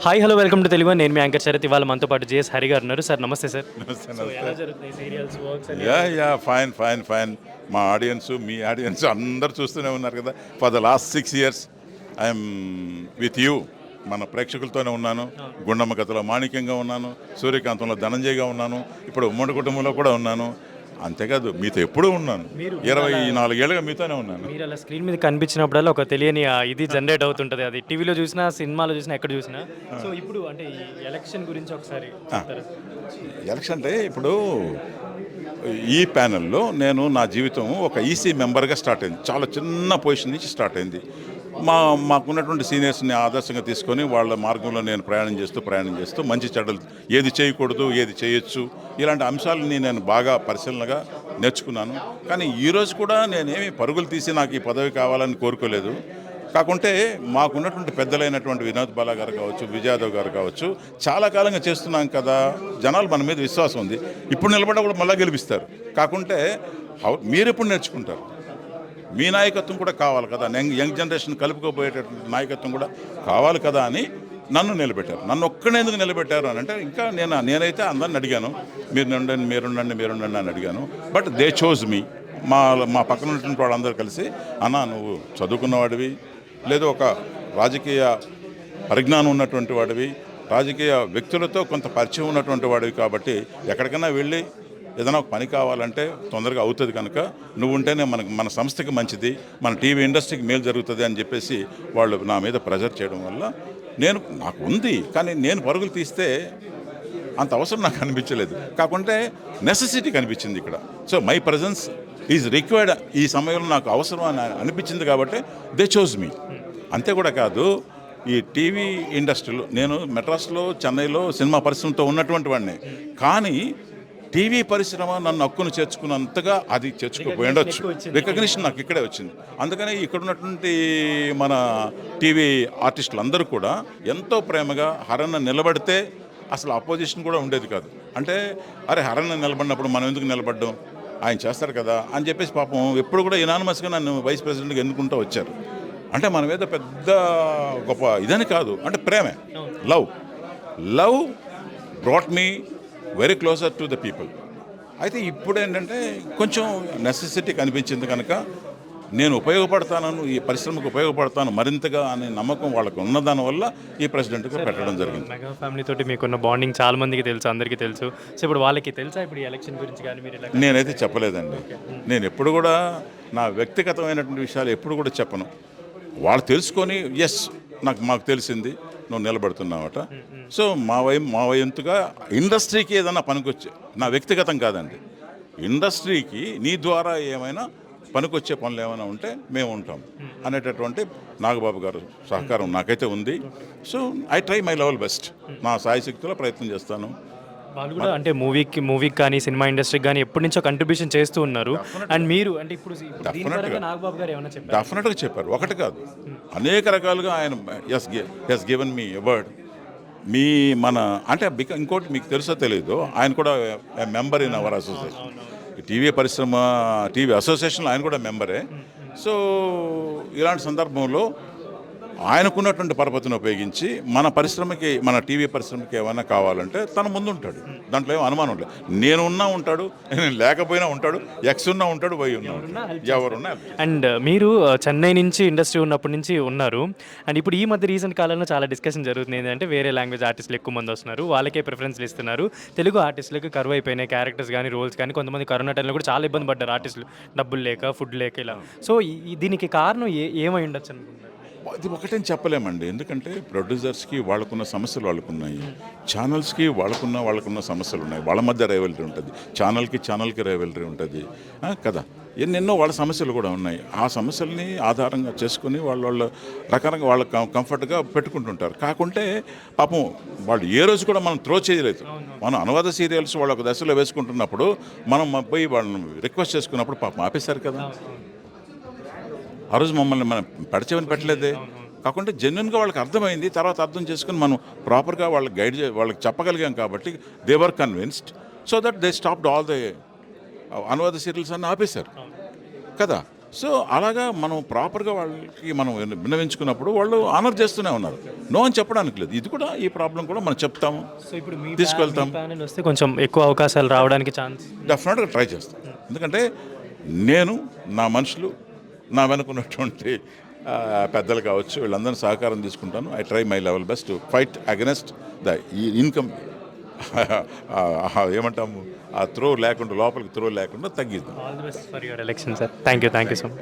Hi hello welcome to Telugu. నేను మీ anchor Sarath. ఇవాళ మనతో పాటు జేఎస్ హరి గారు ఉన్నారు. సార్ నమస్తే సార్. నమస్తే సో నమస్తే. ఎలా జరుగుతున్నాయి సీరియల్స్ వర్క్స్ అని? Yeah fine fine fine. మా ఆడియన్స్, మీ ఆడియన్స్ అందరు చూస్తూనే ఉన్నారు కదా. For the last 6 years I'm with you. మన ప్రేక్షకులతోనే ఉన్నాను. గుండమ్మ కథలో మాణిక్యంగా ఉన్నాను, సూర్యకాంతంలో ధనంజయగా ఉన్నాను, ఇప్పుడు ఉమ్మడి కుటుంబంలో కూడా ఉన్నాను. అంతేకాదు మీతో ఎప్పుడూ ఉన్నాను. 24 ఏళ్ళుగా మీతోనే ఉన్నాను. మీరు అలా స్క్రీన్ మీద కనిపించినప్పుడల్లా ఒక తెలియని ఇది జనరేట్ అవుతుంటుంది. అది టీవీలో చూసినా, సినిమాలో చూసినా, ఎక్కడ చూసినా. సో ఇప్పుడు అంటే ఈ ఎలక్షన్ గురించి ఒకసారి చెప్తారా? ఎలక్షన్ అంటే ఇప్పుడు ఈ ప్యానెల్లో నేను నా జీవితం ఒక ఈసీ మెంబర్గా స్టార్ట్ అయింది. చాలా చిన్న పొజిషన్ నుంచి స్టార్ట్ అయింది. మాకున్నటువంటి సీనియర్స్ని ఆదర్శంగా తీసుకొని వాళ్ళ మార్గంలో నేను ప్రయాణం చేస్తూ మంచి చెడ్డలు ఏది చేయకూడదు, ఏది చేయొచ్చు, ఇలాంటి అంశాలని నేను బాగా పరిశీలనగా నేర్చుకున్నాను. కానీ ఈరోజు కూడా నేనేమి పరుగులు తీసి నాకు ఈ పదవి కావాలని కోరుకోలేదు. కాకుంటే మాకున్నటువంటి పెద్దలైనటువంటి వినోద్ బాలా గారు కావచ్చు, విజయాదవ్ గారు కావచ్చు, చాలా కాలంగా చేస్తున్నాం కదా, జనాలు మన మీద విశ్వాసం ఉంది. ఇప్పుడు నిలబడ్డా కూడా మళ్ళీ గెలిపిస్తారు. కాకుంటే మీరు ఎప్పుడు నేర్చుకుంటారు? మీ నాయకత్వం కూడా కావాలి కదా, యంగ్ జనరేషన్ కలుపుకోబోయేటటువంటి నాయకత్వం కూడా కావాలి కదా అని నన్ను నిలబెట్టారు. నన్ను ఒక్కడే ఎందుకు నిలబెట్టారు అని అంటే, ఇంకా నేనైతే అందరిని అడిగాను, మీరుండండి అని అడిగాను. బట్ దే చోజ్ మీ. మా పక్కన ఉన్నటువంటి వాళ్ళందరూ కలిసి, అన్నా నువ్వు చదువుకున్నవాడివి, లేదు ఒక రాజకీయ పరిజ్ఞానం ఉన్నటువంటి వాడివి, రాజకీయ వ్యక్తులతో కొంత పరిచయం ఉన్నటువంటి వాడివి, కాబట్టి ఎక్కడికైనా వెళ్ళి ఏదైనా ఒక పని కావాలంటే తొందరగా అవుతుంది, కనుక నువ్వు ఉంటేనే మన సంస్థకి మంచిది, మన టీవీ ఇండస్ట్రీకి మేలు జరుగుతుంది అని చెప్పేసి వాళ్ళు నా మీద ప్రెజర్ చేయడం వల్ల నాకు ఉంది. కానీ నేను పరుగులు తీస్తే అంత అవసరం నాకు అనిపించలేదు. కాకుంటే నెసెసిటీ కనిపించింది ఇక్కడ. So my presence is required. ఈ సమయంలో నాకు అవసరం అని అనిపించింది కాబట్టి దే చోజ్ మీ. అంతే కూడా కాదు, ఈ టీవీ ఇండస్ట్రీలో నేను మెడ్రాస్లో, చెన్నైలో సినిమా పరిశ్రమతో ఉన్నటువంటి వాడిని. కానీ టీవీ పరిశ్రమ నన్ను హక్కును చేర్చుకున్నంతగా అది చేర్చుకోపోయి ఉండొచ్చు. రికగ్నిషన్ నాకు ఇక్కడే వచ్చింది. అందుకని ఇక్కడ ఉన్నటువంటి మన టీవీ ఆర్టిస్టులు అందరూ కూడా ఎంతో ప్రేమగా హరన్న నిలబడితే అసలు అపోజిషన్ కూడా ఉండేది కాదు. అంటే అరే హరన్న నిలబడినప్పుడు మనం ఎందుకు నిలబడ్డాం, ఆయన చేస్తారు కదా అని చెప్పేసి పాపం ఎప్పుడు కూడా ఇనానిమస్గా నన్ను వైస్ ప్రెసిడెంట్గా ఎన్నుకుంటూ వచ్చారు. అంటే మన మీద పెద్ద గొప్ప ఇదని కాదు, అంటే ప్రేమే. Love brought me very closer to the people. అయితే ఇప్పుడు ఏంటంటే కొంచెం నెసెసిటీ కనిపించింది కనుక నేను ఉపయోగపడతాను, ఈ పరిశ్రమకు ఉపయోగపడతాను మరింతగా అనే నమ్మకం వాళ్ళకు ఉన్నదాని వల్ల ఈ ప్రెసిడెంట్గా పెట్టడం జరిగింది. మెగా ఫ్యామిలీ తోటి మీకున్న బాండింగ్ చాలా మందికి తెలుసు, అందరికీ తెలుసు. సో ఇప్పుడు వాళ్ళకి తెలుసా ఇప్పుడు ఈ ఎలక్షన్ గురించి కానీ మీరు? నేనైతే చెప్పలేదండి. నేను ఎప్పుడు కూడా నా వ్యక్తిగతమైనటువంటి విషయాలు ఎప్పుడు కూడా చెప్పను. వాళ్ళు తెలుసుకొని మాకు తెలిసింది, నువ్వు నిలబడుతున్నావట. సో మా వంతుగా ఇండస్ట్రీకి ఏదైనా పనికొచ్చే, నా వ్యక్తిగతం కాదండి, ఇండస్ట్రీకి నీ ద్వారా ఏమైనా పనికొచ్చే పనులు ఏమైనా ఉంటే మేము ఉంటాం అనేటటువంటి నాగబాబు గారు సహకారం నాకైతే ఉంది. So I try my level best. నా సాయశక్తిలో ప్రయత్నం చేస్తాను. వాళ్ళు కూడా అంటే మూవీకి కానీ సినిమా ఇండస్ట్రీకి కానీ ఎప్పటి నుంచో కంట్రిబ్యూషన్ చేస్తూ ఉన్నారు. అండ్ మీరు అంటే ఇప్పుడు నాగబాబు గారు ఏమైనా చెప్పారు? డెఫినెట్గా చెప్పారు. ఒకటి కాదు, అనేక రకాలుగా ఆయన హెస్ గివెన్ మీ అవార్డ్. అంటే ఇంకోటి మీకు తెలుసో తెలియదు, ఆయన కూడా member in our association. TV అసోసియేషన్లో ఆయన కూడా మెంబరే. సో ఇలాంటి సందర్భంలో ఆయనకున్నటువంటి పరపతిని ఉపయోగించి మన టీవీ పరిశ్రమకి ఏమైనా కావాలంటే తన ముందు ఉంటాడు. దాంట్లో ఏమో అనుమానం లేదు. నేను ఉన్నా ఉంటాడు, నేను లేకపోయినా ఉంటాడు, ఎక్స్ ఉన్నా ఉంటాడు, వై ఉన్నా ఎవరున్నా. అండ్ మీరు చెన్నై నుంచి ఇండస్ట్రీ ఉన్నప్పటి నుంచి ఉన్నారు. అండ్ ఇప్పుడు ఈ మధ్య రీసెంట్ కాలంలో చాలా డిస్కషన్ జరుగుతుంది ఏంటంటే వేరే లాంగ్వేజ్ ఆర్టిస్టులు ఎక్కువ మంది వస్తున్నారు, వాళ్ళకే ప్రిఫరెన్స్లు ఇస్తున్నారు. తెలుగు ఆర్టిస్టులకు కరువు అయిపోయినాయి క్యారెక్టర్స్ కానీ రోల్స్ కానీ. కొంతమంది కరోనా టైంలో కూడా చాలా ఇబ్బంది పడ్డారు ఆర్టిస్టులు, డబ్బులు లేక, ఫుడ్ లేక ఇలా. సో దీనికి కారణం ఏమై ఉండొచ్చు అనుకుంటున్నారు? అది ఒకటని చెప్పలేమండి. ఎందుకంటే ప్రొడ్యూసర్స్కి వాళ్ళకున్న సమస్యలు వాళ్ళకున్నాయి, ఛానల్స్కి వాళ్ళకున్న సమస్యలు ఉన్నాయి. వాళ్ళ మధ్య రైవలరీ ఉంటుంది, ఛానల్కి రైవలరీ ఉంటుంది కదా. ఎన్నెన్నో వాళ్ళ సమస్యలు కూడా ఉన్నాయి. ఆ సమస్యల్ని ఆధారంగా చేసుకుని వాళ్ళ రకరకాల వాళ్ళ కంఫర్ట్గా పెట్టుకుంటుంటారు. కాకుంటే పాపం వాళ్ళు ఏ రోజు కూడా మనం త్రో చేయలేదు. మనం అనువాద సీరియల్స్ వాళ్ళు ఒక దశలో వేసుకుంటున్నప్పుడు మనం పోయి వాళ్ళని రిక్వెస్ట్ చేసుకున్నప్పుడు పాపం ఆపేశారు కదా. ఆ రోజు మమ్మల్ని మనం పెడచేవని పెట్టలేదే. కాకుంటే జెన్యున్గా వాళ్ళకి అర్థమైంది, తర్వాత అర్థం చేసుకుని మనం ప్రాపర్గా వాళ్ళకి చెప్పగలిగాం కాబట్టి they were convinced. So that they stopped all the అనువాద సీరియల్స్ అన్నీ ఆపేశారు కదా. సో అలాగా మనం ప్రాపర్గా వాళ్ళకి మనం విన్నవించుకున్నప్పుడు వాళ్ళు ఆనర్ చేస్తూనే ఉన్నారు. నో అని చెప్పడానికి లేదు. ఇది కూడా ఈ ప్రాబ్లం కూడా మనం చెప్తాము, సో ఇప్పుడు మీ తీసుకెళ్తాం. ప్యానెల్ వస్తే కొంచెం ఎక్కువ అవకాశాలు రావడానికి ఛాన్స్. డెఫినెట్గా ట్రై చేస్తాం. ఎందుకంటే నేను, నా మనుషులు, నా వెనుకున్నటువంటి పెద్దలు కావచ్చు, వీళ్ళందరినీ సహకారం తీసుకుంటాను. I try my level best to fight against the ఈ ఇన్కమ్ ఏమంటాము, ఆ త్రో లేకుండా, లోపలికి త్రో లేకుండా తగ్గిద్దాం. All the best for your election sir. Thank you so much.